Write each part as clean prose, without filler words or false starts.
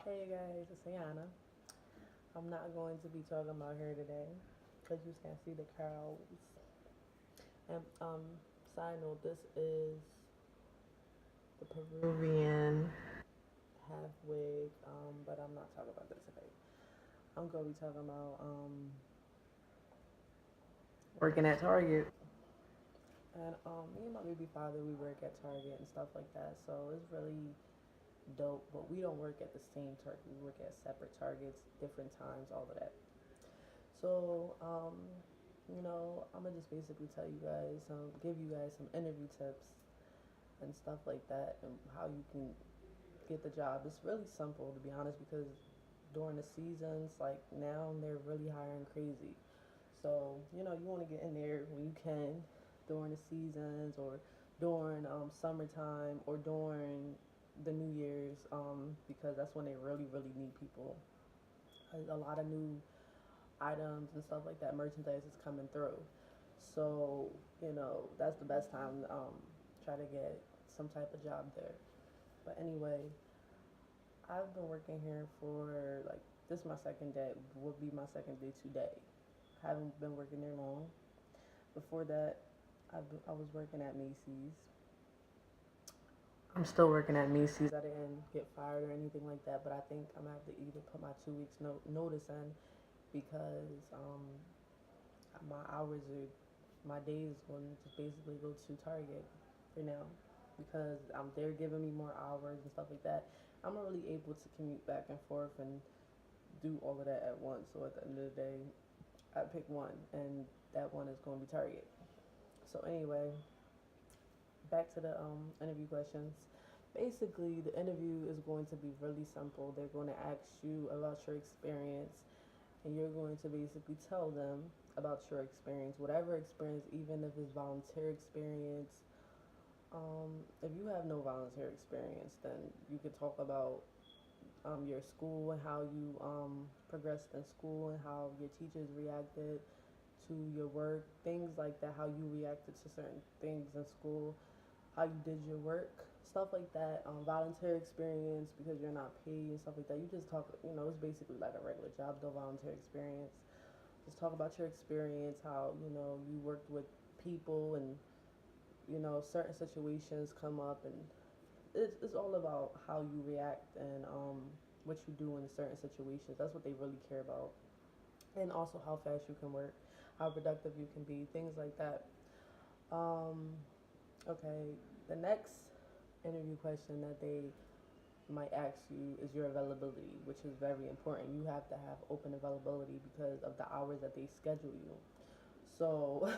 Hey guys, it's Ayana. I'm not going to be talking about hair today because you can't see the curls. And side note, this is the Peruvian half wig, but I'm not talking about that today. I'm gonna be talking about working at Target. And me and my baby father, we work at Target and stuff like that. So it's really dope. But we don't work at the same Target. We work at separate Targets, different times, all of that. So, I'm gonna just basically tell you guys, give you guys some interview tips and stuff like that, and how you can get the job. It's really simple, to be honest, because during the seasons, like now, they're really hiring crazy. So, you want to get in there when you can during the seasons, or during summertime, or during the New Year's, because that's when they really, really need people. A lot of new items and stuff like that, merchandise is coming through. So, that's the best time to try to get some type of job there. But anyway, I've been working here for like, this is my second day, would be my second day today. I haven't been working there long. Before that, I was working at Macys. I'm still working at Macy's. I didn't get fired or anything like that, but I think I'm gonna have to either put my 2 weeks notice in, because my hours are, my days is going to just basically go to Target for now, because they're giving me more hours and stuff like that. I'm not really able to commute back and forth and do all of that at once. So at the end of the day, I pick one, and that one is going to be Target. So anyway, back to the interview questions. Basically, the interview is going to be really simple. They're going to ask you about your experience, and you're going to basically tell them about your experience, whatever experience, even if it's volunteer experience. If you have no volunteer experience, then you could talk about your school and how you progressed in school, and how your teachers reacted to your work, things like that, how you reacted to certain things in school, how you did your work, stuff like that. Volunteer experience, because you're not paid and stuff like that. You just talk, it's basically like a regular job, though volunteer experience. Just talk about your experience, how, you worked with people, and, certain situations come up, and it's all about how you react, and what you do in certain situations. That's what they really care about. And also how fast you can work, how productive you can be, things like that. Um, okay, the next interview question that they might ask you is your availability, which is very important. You have to have open availability because of the hours that they schedule you. So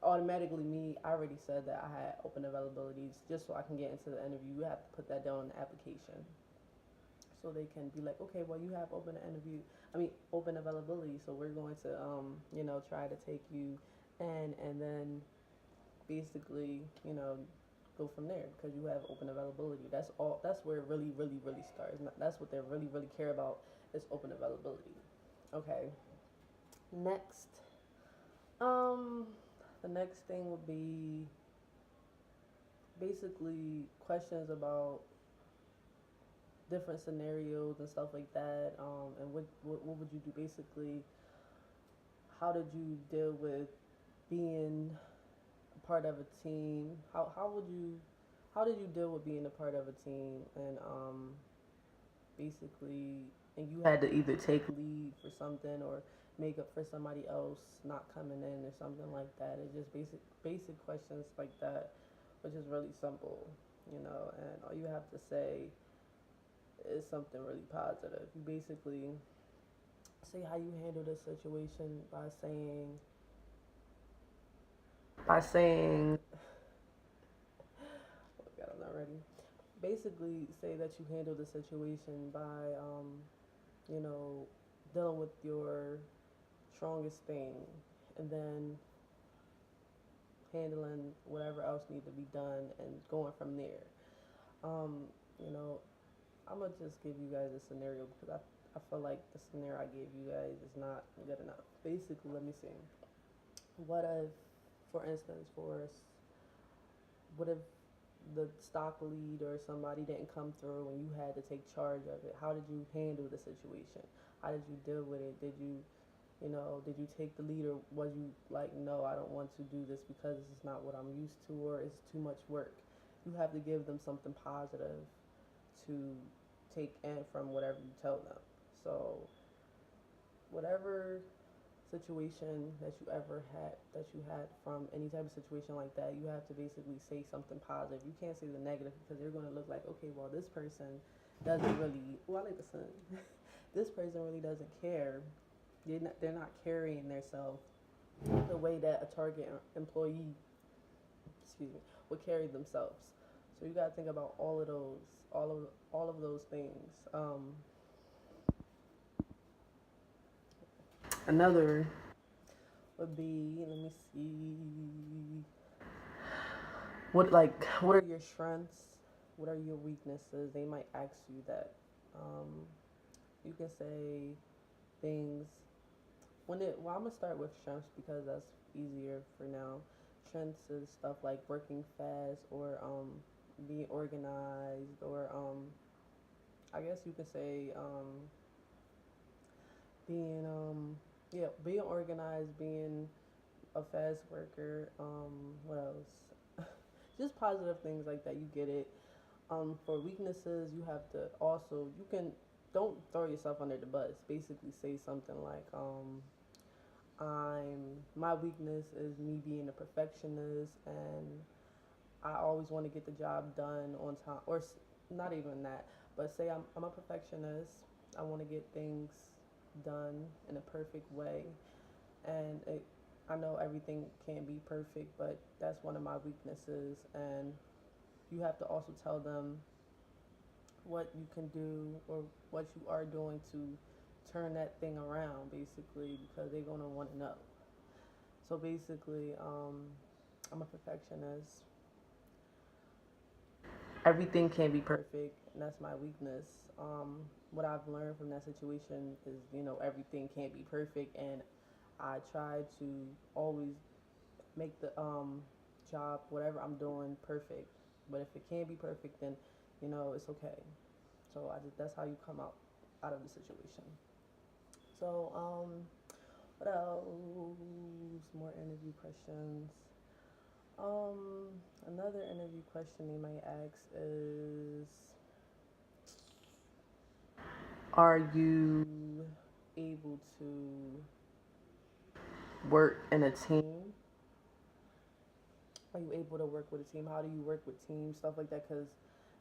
automatically, me, I already said that I had open availabilities just so I can get into the interview. You have to put that down in the application, so they can be like, okay, well, you have open availability, so we're going to try to take you in, and then basically, go from there, because you have open availability. That's all. That's where it really, really, really starts. That's what they really, really care about, is open availability. Okay. Next, um, the next thing would be basically questions about different scenarios and stuff like that. And what would you do? Basically, how did you deal with being a part of a team? How did you deal with being a part of a team, and basically, and you had to either take leave for something, or make up for somebody else not coming in, or something like that. It's just basic questions like that, which is really simple, and all you have to say is something really positive. You basically say how you handle the situation by saying oh god, I'm not ready. Basically say that you handle the situation by you know dealing with your strongest thing, and then handling whatever else need to be done, and going from there. um you know I'm gonna just give you guys a scenario, because I feel like the scenario I gave you guys is not good enough. Basically, let me see. What if, for instance, what if the stock lead or somebody didn't come through and you had to take charge of it. How did you handle the situation? How did you deal with it? Did you take the lead, or was you like, no, I don't want to do this because this is not what I'm used to, or it's too much work? You have to give them something positive to take in from whatever you tell them. So, whatever situation that you had from any type of situation like that, you have to basically say something positive. You can't say the negative because they're going to look like, okay, well, this person doesn't really, well, I like the sun. This person really doesn't care. They're not carrying themselves the way that a target employee, excuse me, would carry themselves. So you got to think about all of those things. Another would be, let me see, what are your strengths? What are your weaknesses? They might ask you that. Um, you can say things well, I'm gonna start with strengths because that's easier for now. Strengths is stuff like working fast, or being organized, or I guess you could say being yeah, being organized, being a fast worker. What else? Just positive things like that. You get it. For weaknesses, you have to also, you can, don't throw yourself under the bus. Basically, say something like my weakness is me being a perfectionist, and I always want to get the job done on time, or not even that, but say I'm a perfectionist. I want to get things done in a perfect way, and I know everything can't be perfect, but that's one of my weaknesses. And you have to also tell them what you can do, or what you are doing to turn that thing around, basically, because they're going to want to know. So basically, I'm a perfectionist. Everything can't be perfect, and that's my weakness. What I've learned from that situation is, everything can't be perfect, and I try to always make the job, whatever I'm doing, perfect. But if it can't be perfect, then it's okay. So that's how you come out of the situation. So what else? More interview questions. Another interview question they might ask is, are you able to work in a team? Are you able to work with a team? How do you work with teams? Stuff like that. Because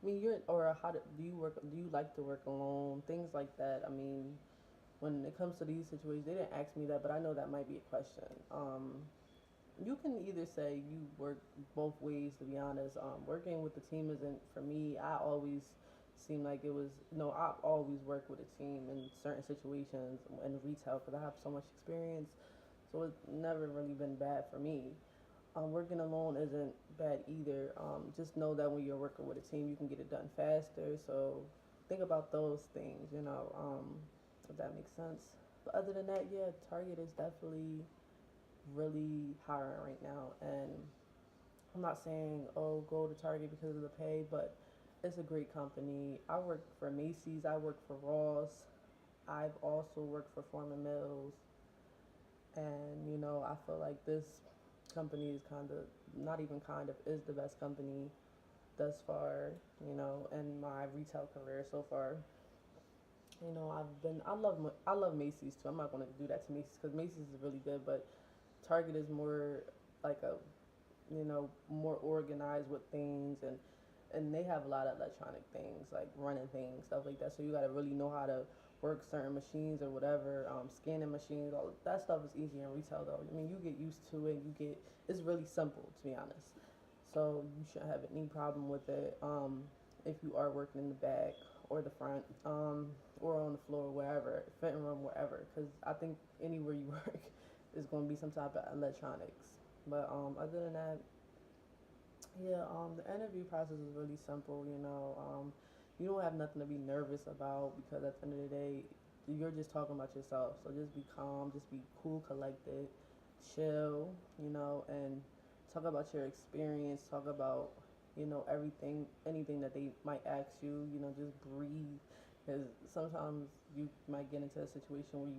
I mean, do you work? Do you like to work alone? Things like that. I mean, when it comes to these situations, they didn't ask me that, but I know that might be a question. You can either say you work both ways. To be honest, working with the team isn't for me. I always seemed like it was no. I always work with a team in certain situations in retail because I have so much experience. So it's never really been bad for me. Working alone isn't bad either. Just know that when you're working with a team, you can get it done faster. So think about those things, if that makes sense. But other than that, yeah, Target is definitely really hiring right now. And I'm not saying, oh, go to Target because of the pay, but it's a great company. I work for Macys, I work for Ross, I've also worked for Foreman Mills. And, I feel like this company is kind of, not even kind of, is the best company thus far, in my retail career so far. I love Macy's too. I'm not going to do that to Macy's because Macy's is really good, but Target is more like a, more organized with things, and they have a lot of electronic things like running things, stuff like that. So you got to really know how to work certain machines or whatever, scanning machines. All that stuff is easier in retail though. I mean, you get used to it. It's really simple, to be honest. So you shouldn't have any problem with it. If you are working in the back or the front, or on the floor, wherever, fitting room, wherever, because I think anywhere you work is going to be some type of electronics. But other than that, yeah, the interview process is really simple. You don't have nothing to be nervous about because at the end of the day, you're just talking about yourself. So just be calm, just be cool, collected, chill, and talk about your experience. Talk about, anything that they might ask you, just breathe. Because sometimes you might get into a situation where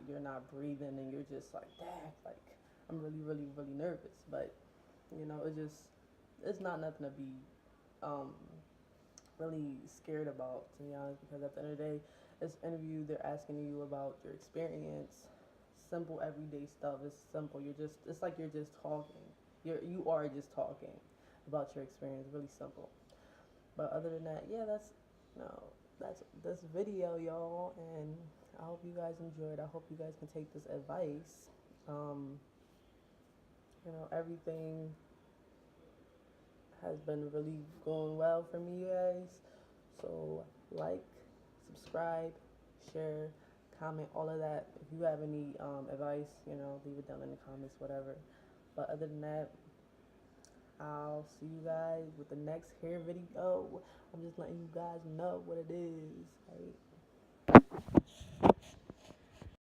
you're not breathing, and you're just like, dang, like I'm really, really, really nervous. But it's not nothing to be um, really scared about, to be honest. Because at the end of the day, this interview, they're asking you about your experience, simple everyday stuff. It's simple. It's like you're just talking. You are just talking about your experience. Really simple. But other than that, yeah, no, that's this video, y'all, and I hope you guys enjoyed. I hope you guys can take this advice. Um, everything has been really going well for me, you guys. So like, subscribe, share, comment, all of that. If you have any advice, leave it down in the comments, whatever. But other than that, I'll see you guys with the next hair video. I'm just letting you guys know what it is. Right?